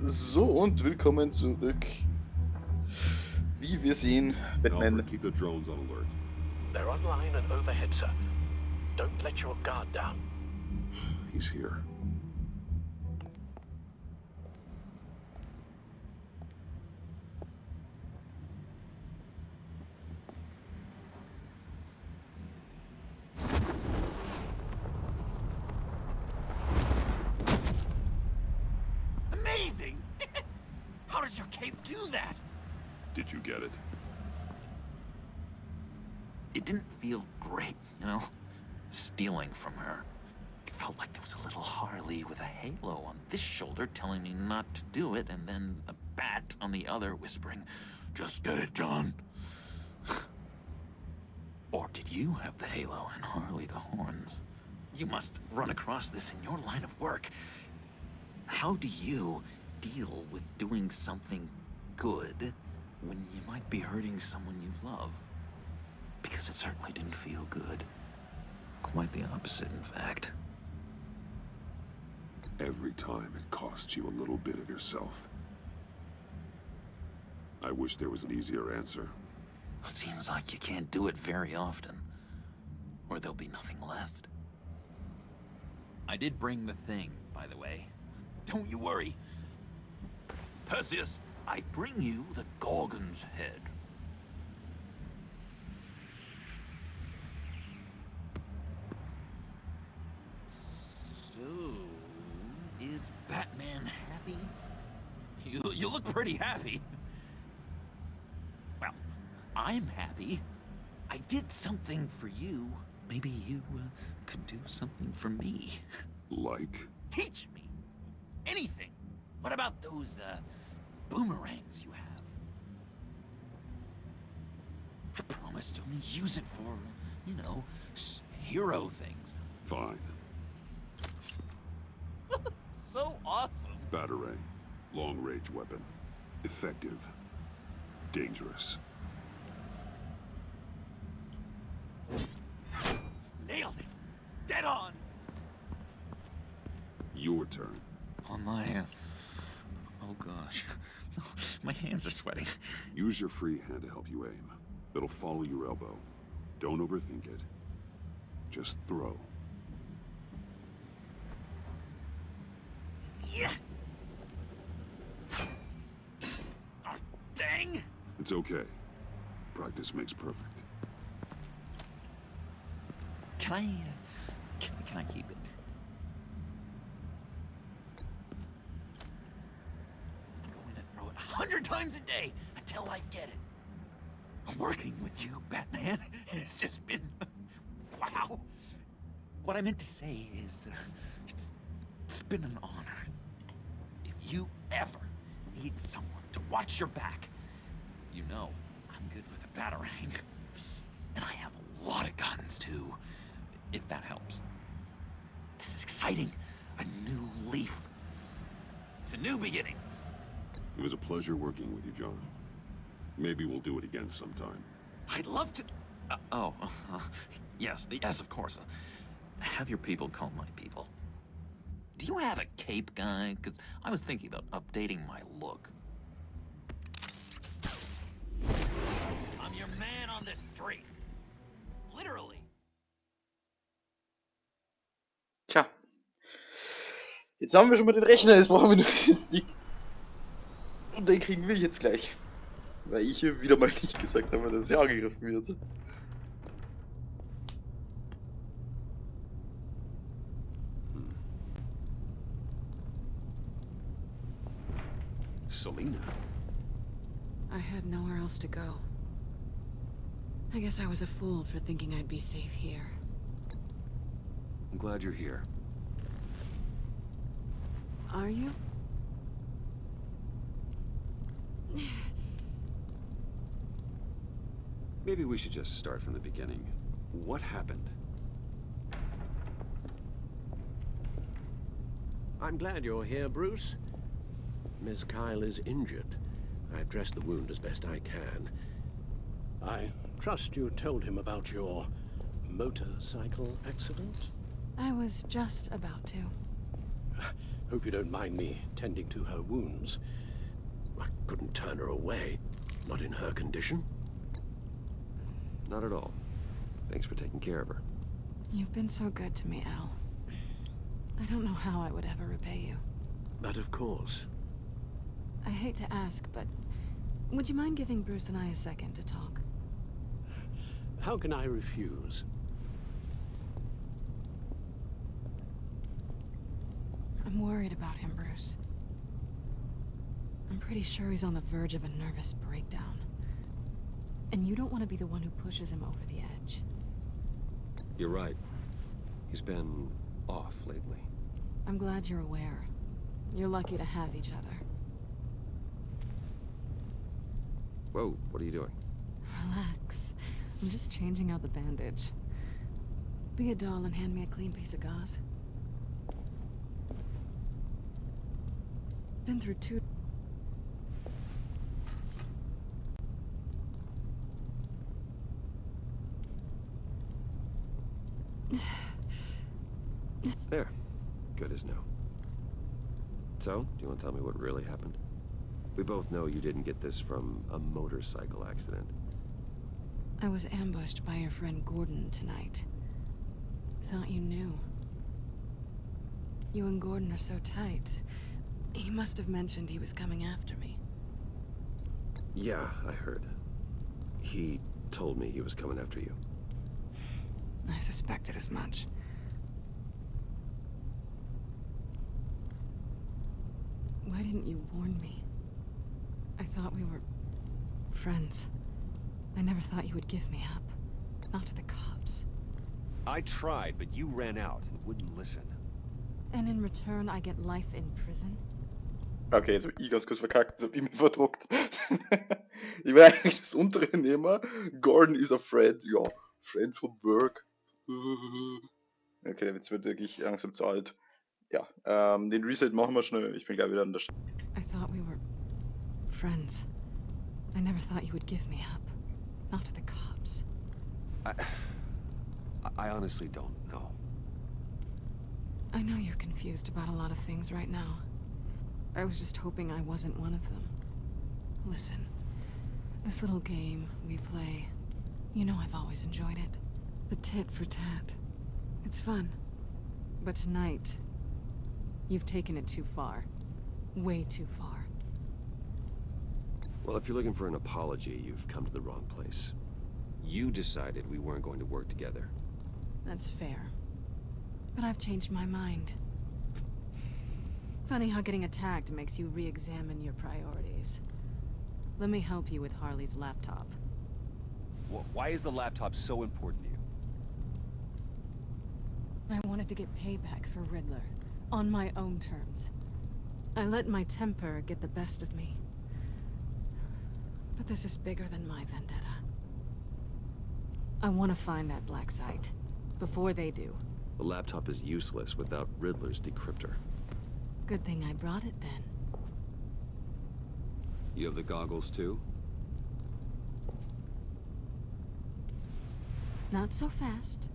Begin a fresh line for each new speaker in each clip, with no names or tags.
So, und willkommen zurück. Wie wir sehen, Batman.
Alfred, keep the drones on alert.
They're online and overhead, sir. Don't let your guard down.
He's here.
Amazing! How does your cape do that?
Did you get it?
It didn't feel great, you know? Stealing from her. It felt like there was a little Harley with a halo on this shoulder telling me not to do it, and then a bat on the other whispering, "Just get it, John." Or did you have the halo and Harley the horns? You must run across this in your line of work. How do you deal with doing something good when you might be hurting someone you love? Because it certainly didn't feel good. Quite the opposite, in fact.
Every time it costs you a little bit of yourself. I wish there was an easier answer.
It seems like you can't do it very often, or there'll be nothing left. I did bring the thing, by the way. Don't you worry. Perseus, I bring you the Gorgon's head. So, is Batman happy? You look pretty happy. Well, I'm happy. I did something for you. Maybe you could do something for me.
Like?
Teach me. Anything. What about those, boomerangs you have? I promise to only use it for, you know, hero things.
Fine.
So awesome.
Batarang. Long-range weapon. Effective. Dangerous.
Nailed it. Dead on.
Your turn.
On my, oh gosh. My hands are sweating.
Use your free hand to help you aim. It'll follow your elbow. Don't overthink it. Just throw.
Yeah. Oh, dang.
It's okay. Practice makes perfect.
Can I, can I keep it? I'm going to throw it 100 times a day until I get it. I'm working with you, Batman, and it's just been, wow. What I meant to say is, it's been an honor. If you ever need someone to watch your back, you know I'm good with a batarang. And I have a lot of guns, too, if that helps. This is exciting. A new leaf. To new beginnings.
It was a pleasure working with you, John. Maybe we'll do it again sometime.
I'd love to... yes, of course. Have your people call my people. Do you have a cape, guy? Because I was thinking about updating my look. I'm your man on this street. Literally.
Tja. Jetzt haben wir schon mal den Rechner, jetzt brauchen wir nur den Stick. Und den kriegen wir jetzt gleich. Weil ich hier wieder mal nicht gesagt habe, dass er angegriffen wird.
Selina?
I had nowhere else to go. I guess I was a fool for thinking I'd be safe here.
I'm glad you're here.
Are you?
Maybe we should just start from the beginning. What happened?
I'm glad you're here, Bruce. Miss Kyle is injured. I've dressed the wound as best I can. I trust you told him about your motorcycle accident?
I was just about to.
Hope you don't mind me tending to her wounds. I couldn't turn her away, not in her condition.
Not at all. Thanks for taking care of her.
You've been so good to me, Al. I don't know how I would ever repay you.
But of course.
I hate to ask, but would you mind giving Bruce and I a second to talk?
How can I refuse?
I'm worried about him, Bruce. I'm pretty sure he's on the verge of a nervous breakdown. And you don't want to be the one who pushes him over the edge.
You're right. He's been off lately.
I'm glad you're aware. You're lucky to have each other.
Whoa, what are you doing?
Relax. I'm just changing out the bandage. Be a doll and hand me a clean piece of gauze. Been through 2...
There. Good as new. So, do you want to tell me what really happened? We both know you didn't get this from a motorcycle accident.
I was ambushed by your friend Gordon tonight. Thought you knew. You and Gordon are so tight. He must have mentioned he was coming after me.
Yeah, I heard. He told me he was coming after you.
I suspected as much. Why didn't you warn me? I thought we were friends. I never thought you would give me up. Not to the cops.
I tried, but you ran out and wouldn't listen.
And in return, I get life in prison?
Okay, jetzt hab ich ganz kurz verkackt, jetzt hab ich mich verdruckt. Ich will eigentlich das untere nehmen. Gordon is a friend. Ja, friend from work. Okay, der Witz wird wirklich langsam zu alt. Ja, den Reset machen wir schnell. Ich bin gleich wieder an der Stelle.
I thought we were friends. I never thought you would give me up. Not to the cops.
I honestly don't know.
I know you're confused about a lot of things right now. I was just hoping I wasn't one of them. Listen, this little game we play, you know I've always enjoyed it. The tit for tat. It's fun. But tonight, you've taken it too far. Way too far.
Well, if you're looking for an apology, you've come to the wrong place. You decided we weren't going to work together.
That's fair. But I've changed my mind. Funny how getting attacked makes you re-examine your priorities. Let me help you with Harley's laptop.
Why is the laptop so important to you?
I wanted to get payback for Riddler, on my own terms. I let my temper get the best of me. But this is bigger than my vendetta. I want to find that black site, before they do.
The laptop is useless without Riddler's decryptor.
Good thing I brought it then.
You have the goggles too?
Not so fast.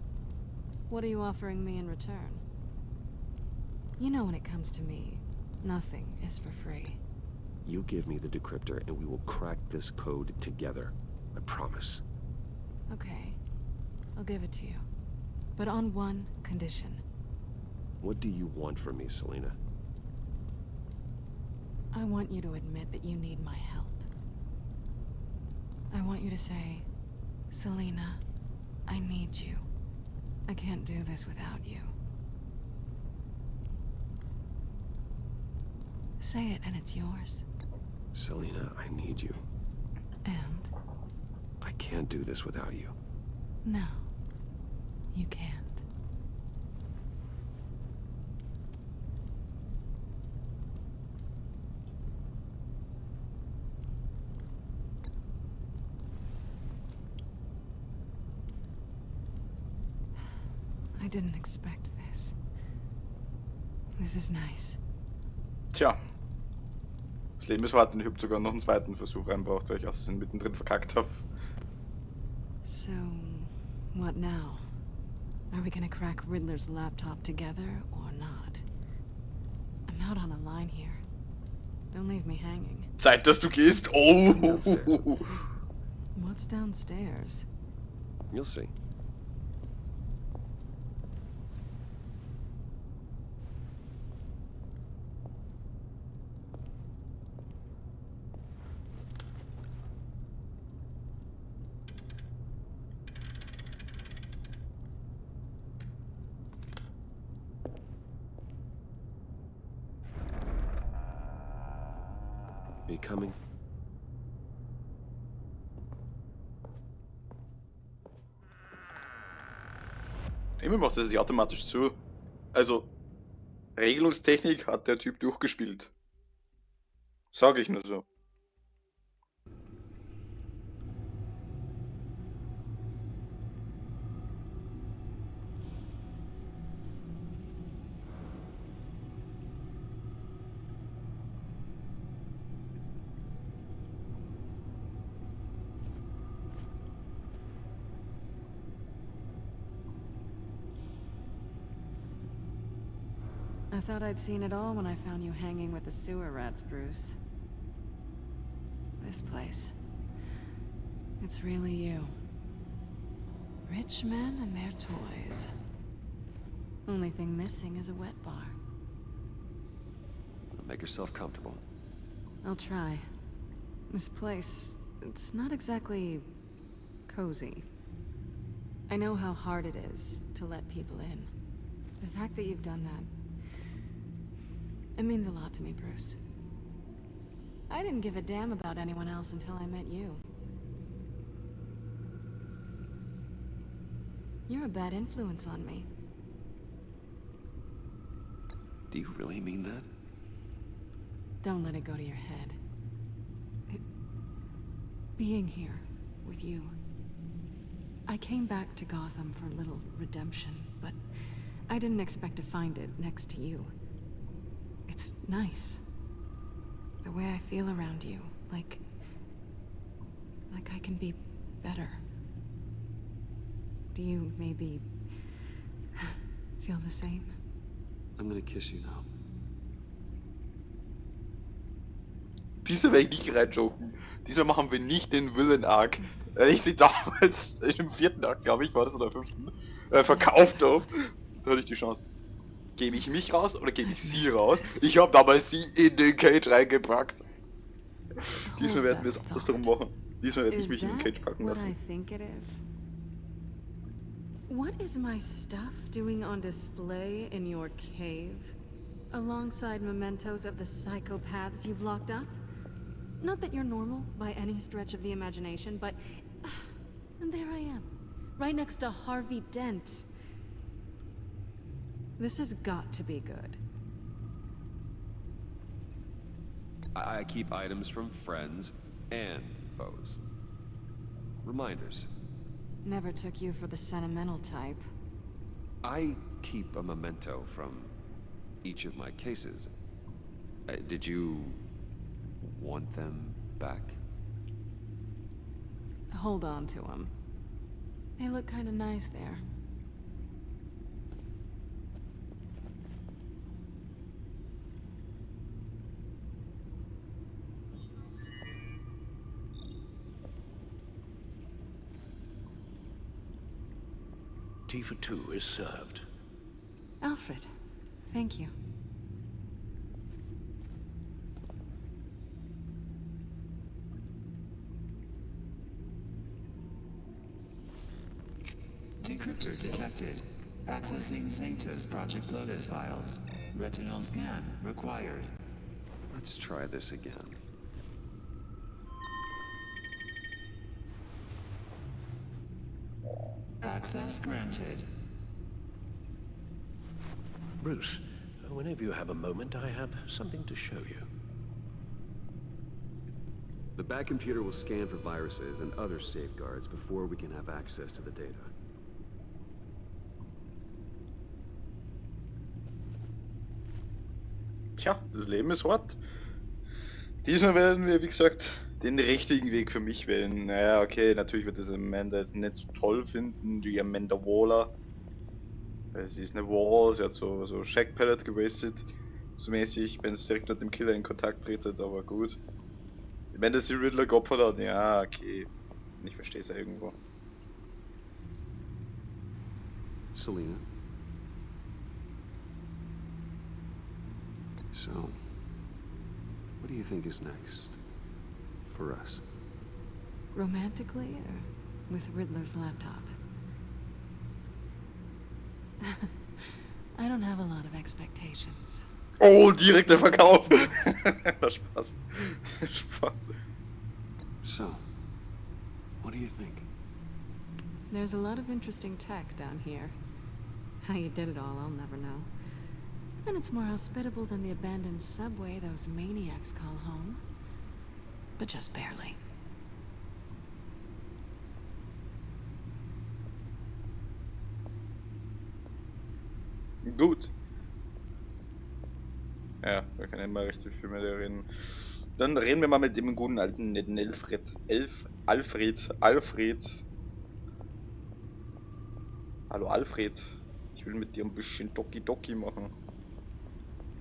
What are you offering me in return? You know when it comes to me, nothing is for free.
You give me the decryptor and we will crack this code together. I promise.
Okay, I'll give it to you. But on one condition.
What do you want from me, Selina?
I want you to admit that you need my help. I want you to say, Selina, I need you. I can't do this without you. Say it and it's yours.
Selina, I need you.
And?
I can't do this without you.
No, you can't. I didn't expect this. This is nice.
Tja. Das Leben ist hart und ich habe sogar noch einen zweiten Versuch reinbraucht, weil ich aus mittendrin verkackt habe.
So, what now? Are we gonna crack Riddler's laptop together or not? I'm out on a line here. Don't leave me hanging.
Zeit, dass du gehst. Oh.
Come downstairs.
What's downstairs?
You'll see. Are you coming?
Immer macht er sich automatisch zu. Also, Regelungstechnik hat der Typ durchgespielt. Sag ich nur so.
I thought I'd seen it all when I found you hanging with the sewer rats, Bruce. This place. It's really you. Rich men and their toys. Only thing missing is a wet bar.
Make yourself comfortable.
I'll try. This place, it's not exactly cozy. I know how hard it is to let people in. The fact that you've done that, it means a lot to me, Bruce. I didn't give a damn about anyone else until I met you. You're a bad influence on me.
Do you really mean that?
Don't let it go to your head. Being here with you. I came back to Gotham for a little redemption, but I didn't expect to find it next to you. It's nice. The way I feel around you, like I can be better. Do you maybe feel the same?
I'm gonna kiss you now.
Diesmal werde ich nicht reinjoken. Diesmal machen wir nicht den Villain-Arc. Weil ich sie damals im 4. Akt, glaube ich, war das oder 5. Verkauft habe. Da hatte ich die Chance. Gebe ich mich raus oder gebe ich sie raus? Ich habe damals sie in den Cage reingepackt. Diesmal werden wir es andersrum machen. Diesmal werde ich mich in den Cage packen
What I
lassen.
think it is? What is my stuff doing on display in your cave? Alongside mementos of the psychopaths you've locked up? Not that you're normal by any stretch of the imagination, but... And there I am, right next to Harvey Dent. This has got to be good.
I keep items from friends and foes. Reminders.
Never took you for the sentimental type.
I keep a memento from each of my cases. Did you want them back?
Hold on to them. They look kind of nice there.
Tea for two is served.
Alfred, thank you.
Decryptor detected. Accessing Sanctus Project Lotus files. Retinal scan required.
Let's try this again.
Access granted.
Bruce, whenever you have a moment, I have something to show you.
The back computer will scan for viruses and other safeguards before we can have access to the data.
Tja, das Leben ist hart. Diesmal werden wir, wie gesagt, den richtigen Weg für mich wählen. Naja, okay, natürlich wird das Amanda jetzt nicht so toll finden, die Amanda Waller. Weil sie ist eine Wall, sie hat so Shack Pallet gewastet. so mäßig, wenn es direkt mit dem Killer in Kontakt tretet, aber gut. Wenn das die Riddler geopfert hat, ja, okay. Ich verstehe es ja irgendwo.
Selena? So, what do you think is next? For us?
Romantically, or with Riddler's laptop? I don't have a lot of expectations.
Oh, direkter Verkauf! Spaß. Spaß.
So, what do you think?
There's a lot of interesting tech down here. How you did it all, I'll never know. And it's more hospitable than the abandoned subway those maniacs call home. But just barely.
Gut. Ja, wir können immer richtig viel mit dir reden. Dann reden wir mal mit dem guten alten netten Alfred. Hallo Alfred. Ich will mit dir ein bisschen Doki machen.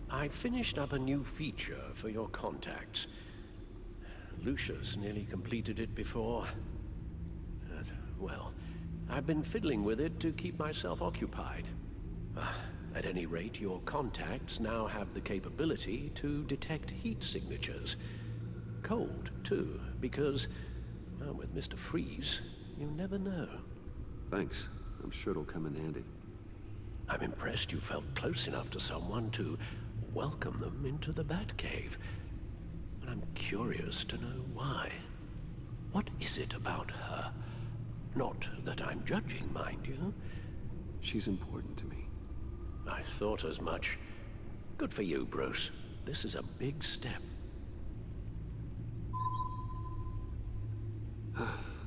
I finished up a new feature for your contacts. Lucius nearly completed it before. Well, I've been fiddling with it to keep myself occupied. At any rate, your contacts now have the capability to detect heat signatures. Cold, too, because, well, with Mr. Freeze, you never know.
Thanks. I'm sure it'll come in handy.
I'm impressed you felt close enough to someone to welcome them into the Batcave. And I'm curious to know why. What is it about her? Not that I'm judging, mind you.
She's important to me.
I thought as much. Good for you, Bruce. This is a big step.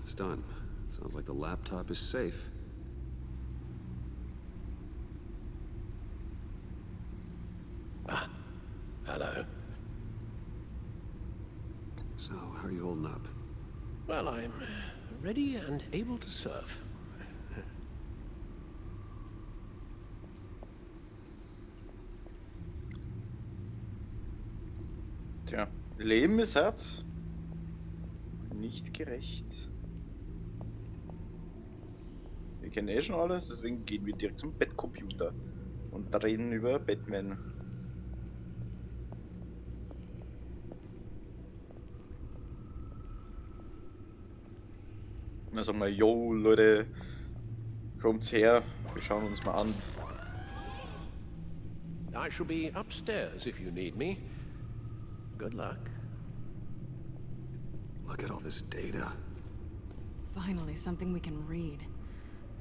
It's done. Sounds like the laptop is safe.
Hello.
So, how are you holding up?
Well, I'm ready and able to serve.
Tja, Leben ist hart. Nicht gerecht. Wir kennen eh schon alles, deswegen gehen wir direkt zum Bettcomputer und reden über Batman. Na, sagen wir, yo Leute, kommt's her, wir schauen uns mal an.
I shall be upstairs if you need me. Good luck.
Look at all this data.
Finally, something we can read.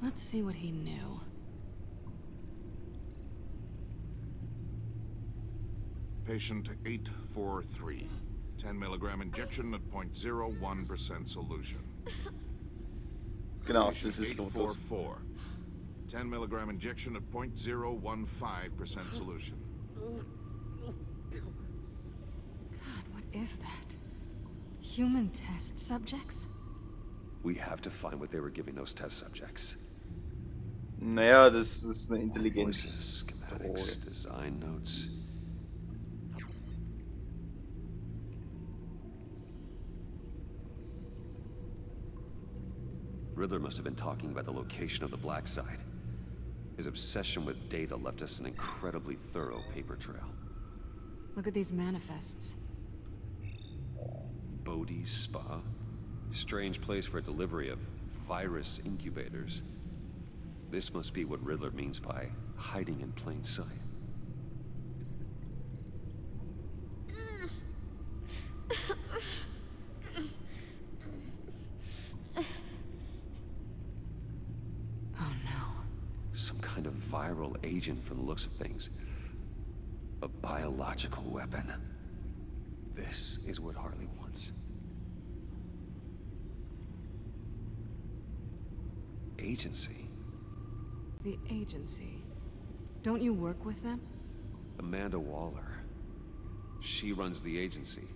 Let's see what he knew.
Patient 843. 10 milligram injection at 0.01% solution.
Genau,
Patient
das ist lohnt das.
844. 10 milligram injection at 0.015% solution.
God, what is that? Human test subjects?
We have to find what they were giving those test subjects.
Naja, das ist eine
Voices,
Intelligenz.
schematics, design notes. Riddler must have been talking about the location of the black site. His obsession with data left us an incredibly thorough paper trail.
Look at these manifests.
Bodhi's Spa? Strange place for a delivery of virus incubators. This must be what Riddler means by hiding in plain sight.
Oh no.
Some kind of viral agent from the looks of things. A biological weapon. This is what Harley wants. Agency.
The agency. Don't you work with them?
Amanda Waller. She runs the agency.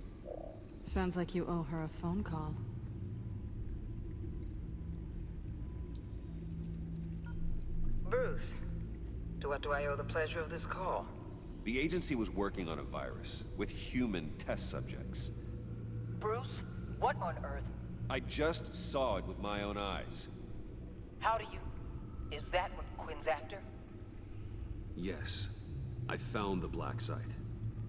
Sounds like you owe her a phone call.
Bruce, to what do I owe the pleasure of this call?
The agency was working on a virus with human test subjects.
Bruce, what on earth?
I just saw it with my own eyes.
How do you... Is that what Quinn's after?
Yes. I found the black site.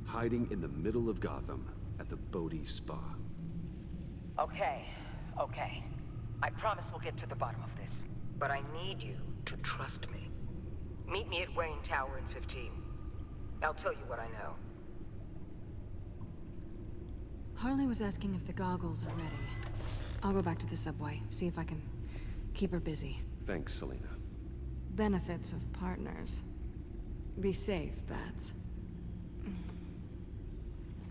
Hiding in the middle of Gotham at the Bodhi Spa.
Okay. I promise we'll get to the bottom of this. But I need you to trust me. Meet me at Wayne Tower in 15. I'll tell you what I know.
Harley was asking if the goggles are ready. I'll go back to the subway, see if I can keep her busy.
Thanks, Selena.
Benefits of partners. Be safe, Bats.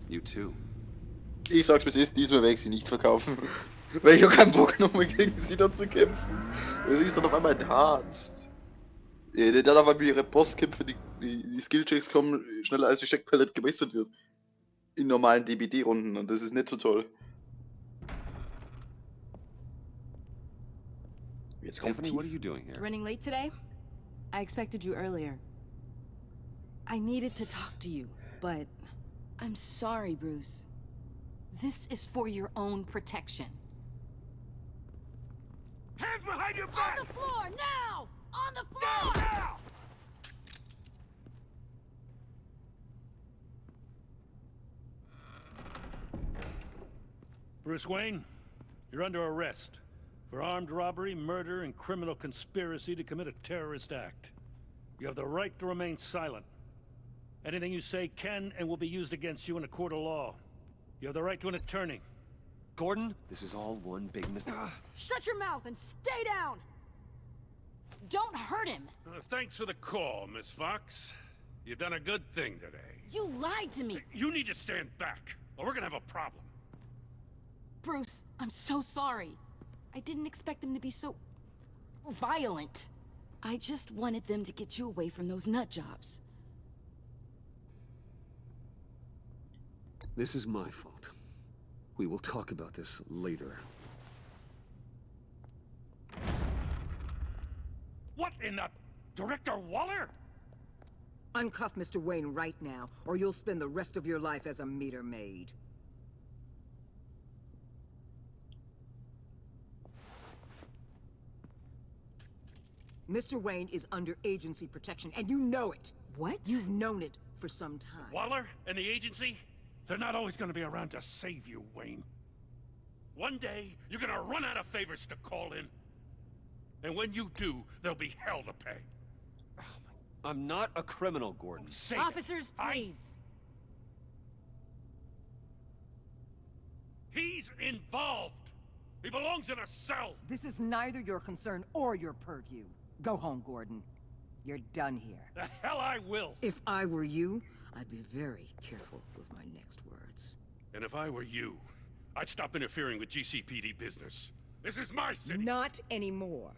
You too.
Ich sag's bis ist, diesmal werde ich sie nicht verkaufen. Weil ich auch keinen Bock nochmal gegen sie da zu kämpfen. Sie ist dann auf einmal ein Arzt. Der dann auf einmal ihre Bosskämpfe, die Skillchecks kommen schneller als die Checkpalette gemeistert wird. In normalen DBD-Runden und das ist nicht so toll. Jetzt kommt
Tiffany, what are you doing here?
Running late today? I expected you earlier. I needed to talk to you, but I'm sorry, Bruce. This is for your own protection.
Hands behind your back!
On the floor, now! On the floor!
Down now!
Bruce Wayne, you're under arrest for armed robbery, murder, and criminal conspiracy to commit a terrorist act. You have the right to remain silent. Anything you say can and will be used against you in a court of law. You have the right to an attorney.
Gordon, this is all one big mistake.
Shut your mouth and stay down! Don't hurt him!
Thanks for the call, Miss Fox. You've done a good thing today.
You lied to me!
You need to stand back, or we're gonna have a problem.
Bruce, I'm so sorry. I didn't expect them to be so... violent. I just wanted them to get you away from those nut jobs.
This is my fault. We will talk about this later.
What in the... Director Waller?
Uncuff Mr. Wayne right now, or you'll spend the rest of your life as a meter maid. Mr. Wayne is under agency protection, and you know it.
What?
You've known it for some time.
Waller and the agency? They're not always gonna be around to save you, Wayne. One day, you're gonna run out of favors to call in. And when you do, there'll be hell to pay.
I'm not a criminal, Gordon.
Say
Officers, please.
He's involved. He belongs in a cell.
This is neither your concern or your purview. Go home, Gordon. You're done here.
The hell I will.
If I were you, I'd be very careful with my next words.
And if I were you, I'd stop interfering with GCPD business. This is my city.
Not anymore.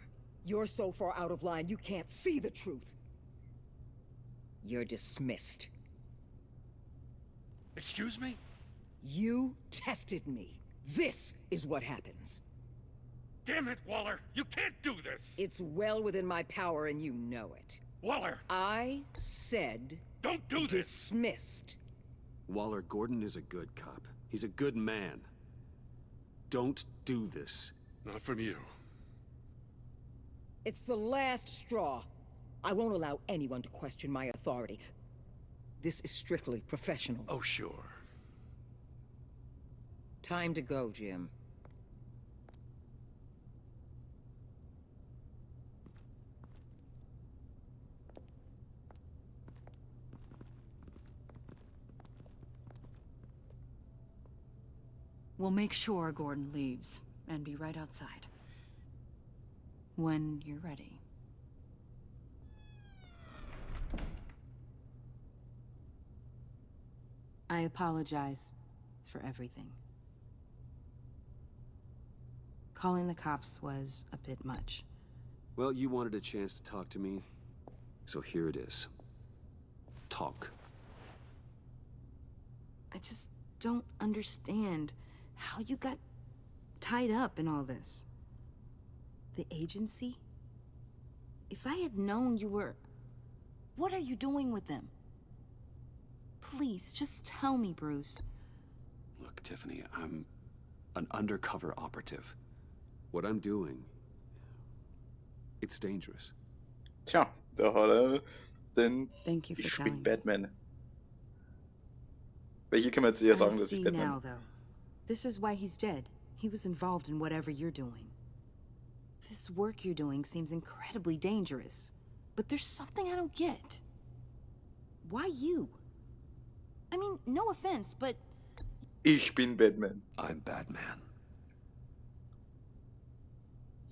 You're so far out of line, you can't see the truth. You're dismissed.
Excuse me?
You tested me. This is what happens.
Damn it, Waller! You can't do this!
It's well within my power and you know it.
Waller!
I said...
Don't do this!
Dismissed.
Waller, Gordon is a good cop. He's a good man. Don't do this.
Not from you.
It's the last straw. I won't allow anyone to question my authority. This is strictly professional.
Oh, sure.
Time to go, Jim.
We'll make sure Gordon leaves, and be right outside. When you're ready.
I apologize for everything. Calling the cops was a bit much.
Well, you wanted a chance to talk to me, so here it is. Talk.
I just don't understand how you got tied up in all this. The agency? If I had known you were... What are you doing with them? Please, just tell me, Bruce.
Look, Tiffany, I'm an undercover operative. What I'm doing, it's dangerous.
Tja, da hat er den
Thank you for
Ich
telling
bin
me.
Batman. Welche kann man jetzt eher
I
sagen, dass ich
see
Batman
now, though. This is why he's dead. He was involved in whatever you're doing. This work you're doing seems incredibly dangerous. But there's something I don't get. Why you? I mean, no offense, but...
Ich bin Batman.
I'm Batman.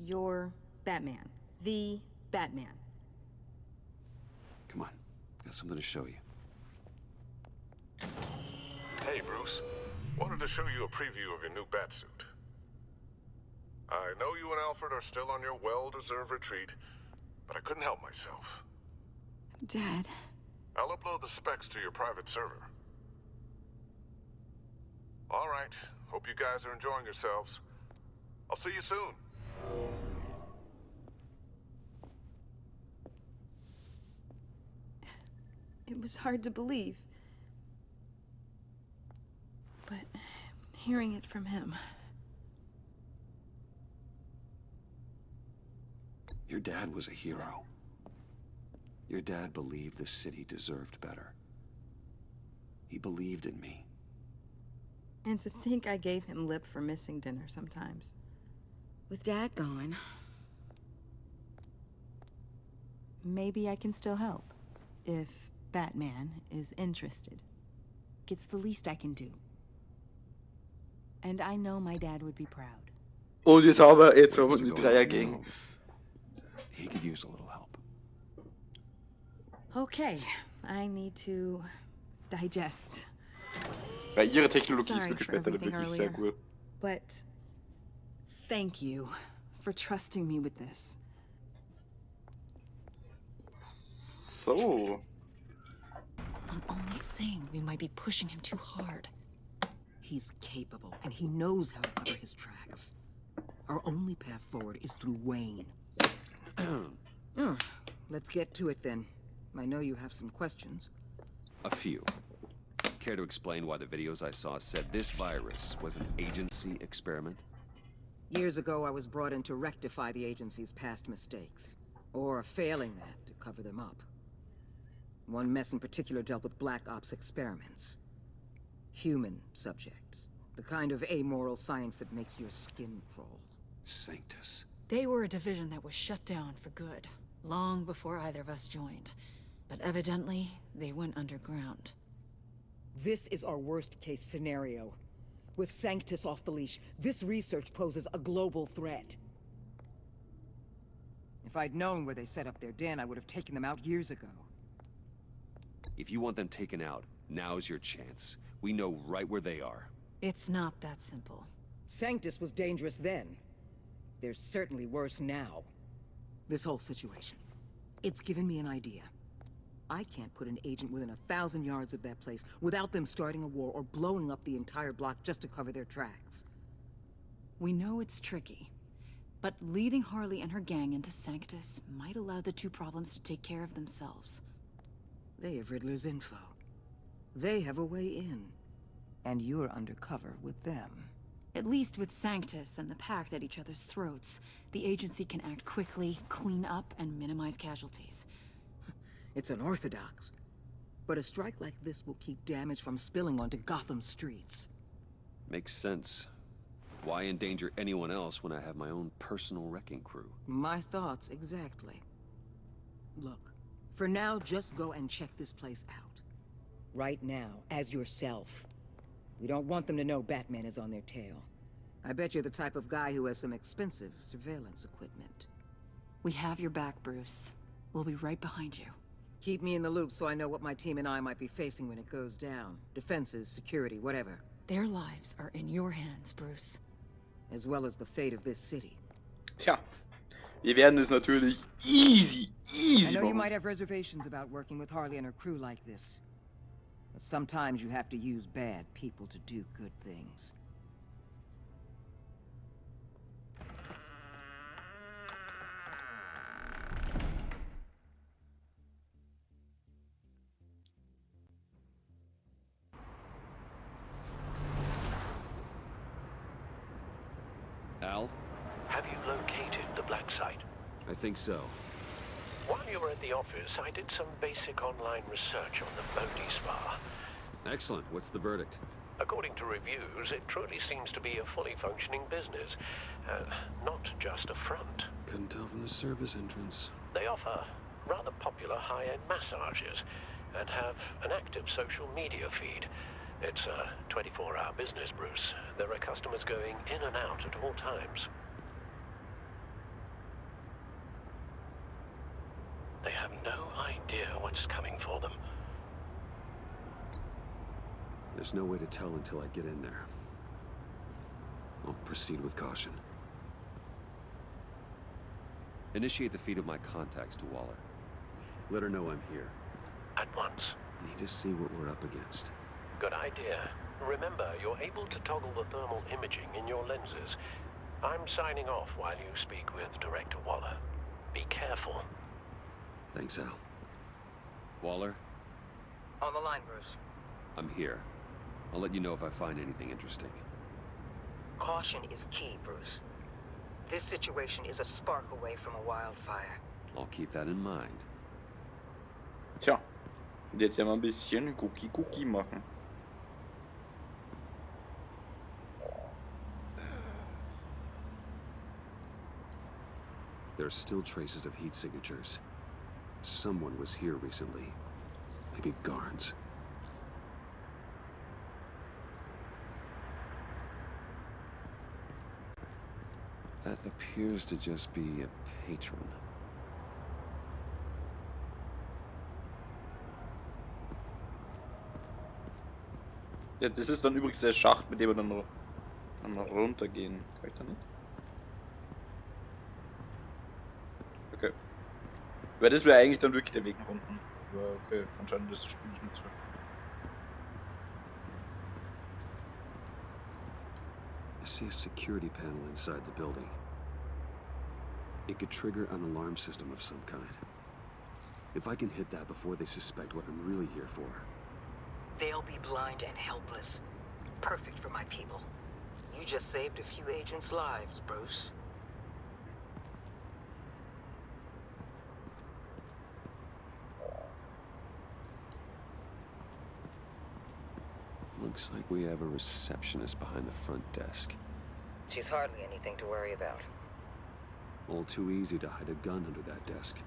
You're Batman. The Batman.
Come on, got something to show you.
Hey, Bruce. Wanted to show you a preview of your new batsuit. I know you and Alfred are still on your well-deserved retreat, but I couldn't help myself.
Dad.
I'll upload the specs to your private server. All right. Hope you guys are enjoying yourselves. I'll see you soon.
It was hard to believe. But hearing it from him...
Your dad was a hero. Your dad believed the city deserved better. He believed in me.
And to think I gave him lip for missing dinner sometimes. With Dad gone... maybe I can still help. If Batman is interested. It's the least I can do. And I know my dad would be proud.
Und jetzt haben wir
Things are
die
going
Dreier
well
Gang.
now. He could use a little help.
Okay, I need to digest.
Weil ihre Technologie ist
Sorry
wirklich
for
später
everything
wirklich sehr
earlier,
cool.
but thank you for trusting me with this.
So.
I'm only saying we might be pushing him too hard. He's capable, and he knows how to cover his tracks. Our only path forward is through Wayne.
Oh, let's get to it then. I know you have some questions.
A few. Care to explain why the videos I saw said this virus was an agency experiment?
Years ago, I was brought in to rectify the agency's past mistakes. Or failing that, to cover them up. One mess in particular dealt with Black Ops experiments. Human subjects. The kind of amoral science that makes your skin crawl.
Sanctus.
They were a division that was shut down for good, long before either of us joined. But evidently, they went underground.
This is our worst-case scenario. With Sanctus off the leash, this research poses a global threat. If I'd known where they set up their den, I would have taken them out years ago.
If you want them taken out, now's your chance. We know right where they are.
It's not that simple.
Sanctus was dangerous then. They're certainly worse now. This whole situation, it's given me an idea. I can't put an agent within 1,000 yards of that place without them starting a war or blowing up the entire block just to cover their tracks.
We know it's tricky, but leading Harley and her gang into Sanctus might allow the two problems to take care of themselves.
They have Riddler's info. They have a way in. And you're undercover with them.
At least with Sanctus and the Pact at each other's throats, the agency can act quickly, clean up, and minimize casualties.
It's unorthodox. But a strike like this will keep damage from spilling onto Gotham streets.
Makes sense. Why endanger anyone else when I have my own personal wrecking crew?
My thoughts, exactly. Look, for now, just go and check this place out. Right now, as yourself. We don't want them to know Batman is on their tail. I bet you're the type of guy who has some expensive surveillance equipment.
We have your back, Bruce. We'll be right behind you.
Keep me in the loop so I know what my team and I might be facing when it goes down. Defenses, security, whatever.
Their lives are in your hands, Bruce.
As well as the fate of this city.
Tja, wir werden es natürlich easy
I know you
machen.
might have reservations about working with Harley and her crew like this. But sometimes you have to use bad people to do good things.
Al?
Have you located the black site?
I think so.
While you were at the office, I did some basic online research on the Bodhi Spa.
Excellent. What's the verdict?
According to reviews, it truly seems to be a fully functioning business, not just a front.
Couldn't tell from the service entrance.
They offer rather popular high-end massages and have an active social media feed. It's a 24-hour business, Bruce. There are customers going in and out at all times. They have no idea what's coming for them.
There's no way to tell until I get in there. I'll proceed with caution. Initiate the feed of my contacts to Waller. Let her know I'm here.
At once.
I need to see what we're up against.
Good idea. Remember, you're able to toggle the thermal imaging in your lenses. I'm signing off while you speak with Director Waller. Be careful.
Thanks, Al. Waller?
On the line, Bruce.
I'm here. I'll let you know if I find anything interesting.
Caution is key, Bruce. This situation is a spark away from a wildfire.
I'll keep that in mind.
Tja, und jetzt ja mal ein bisschen Cookie machen.
There are still traces of heat signatures. Someone was here recently. Maybe guards. That appears to just be a patron.
Ja, das ist dann übrigens der Schacht, mit dem wir dann runtergehen. Kann ich da nicht? Okay. Weil das wäre eigentlich dann wirklich der Weg nach unten. Aber okay, anscheinend ist das Spiel nicht so.
I see a security panel inside the building. It could trigger an alarm system of some kind. If I can hit that before they suspect what I'm really here for.
They'll be blind and helpless. Perfect for my people. You just saved a few agents' lives, Bruce.
Looks like we have a receptionist behind the front desk.
She's hardly anything to worry about.
All too easy to hide a gun under that desk.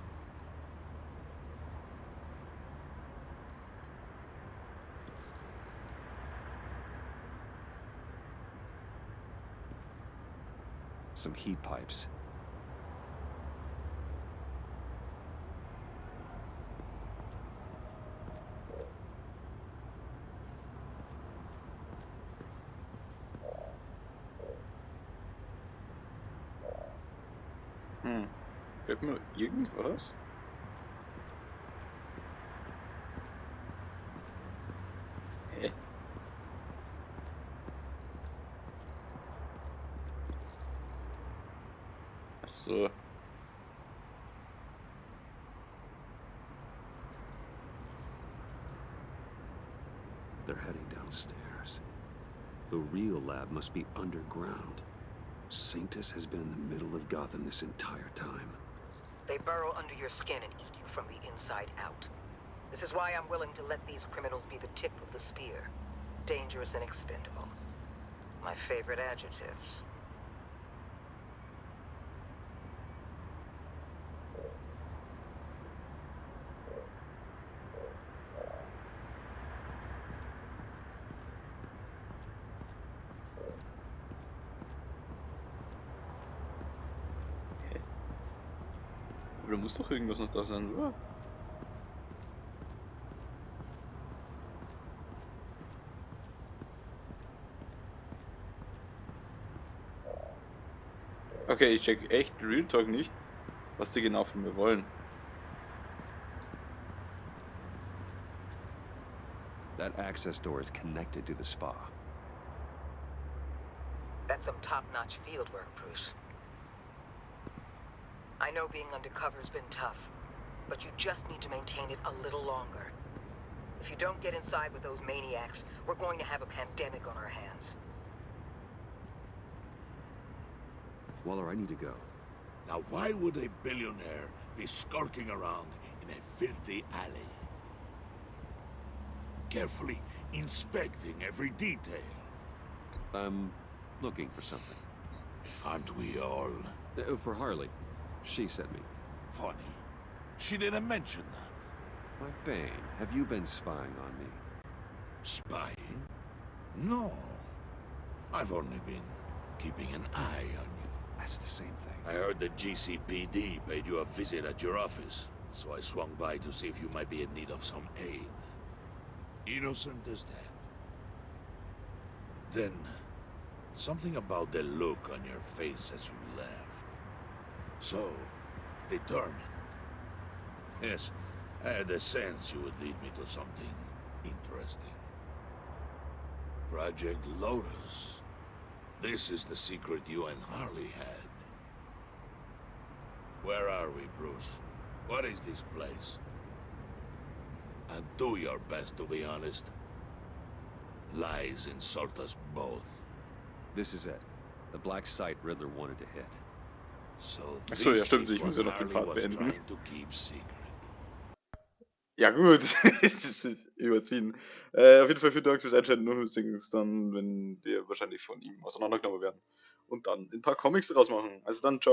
Some heat pipes.
Fällt mir irgendwas? Hä? Ach so.
They're heading downstairs. The real lab must be underground. Sanctus has been in the middle of Gotham this entire time.
They burrow under your skin and eat you from the inside out. This is why I'm willing to let these criminals be the tip of the spear. Dangerous and expendable. My favorite adjectives.
Aber da muss doch irgendwas noch da sein, oder? Okay, ich check echt Real Talk nicht, was sie genau von mir wollen.
That access door is connected to the spa.
That's some top-notch field work, Bruce. I know being undercover's been tough, but you just need to maintain it a little longer. If you don't get inside with those maniacs, we're going to have a pandemic on our hands.
Waller, I need to go.
Now, why would a billionaire be skulking around in a filthy alley? Carefully inspecting every detail.
I'm looking for something.
Aren't we all?
For Harley. She sent me.
Funny. She didn't mention that.
My Bane, have you been spying on me?
Spying? No. I've only been keeping an eye on you.
That's the same thing.
I heard the GCPD paid you a visit at your office, so I swung by to see if you might be in need of some aid. Innocent as that. Then, something about the look on your face as you left. So, determined. Yes, I had a sense you would lead me to something interesting. Project Lotus. This is the secret you and Harley had. Where are we, Bruce? What is this place? And do your best to be honest. Lies insult us both.
This is it. The black site Riddler wanted to hit.
So
Achso, ja
this
stimmt,
is
ich
what muss ja noch den
Harley
Part
was
beenden.
trying
To keep secret.
Ja gut, es ist überziehen. Auf jeden Fall vielen Dank fürs Einschalten. Nur Hustings dann, wenn wir wahrscheinlich von ihm auseinandergenommen werden. Und dann ein paar Comics draus machen. Also dann, ciao.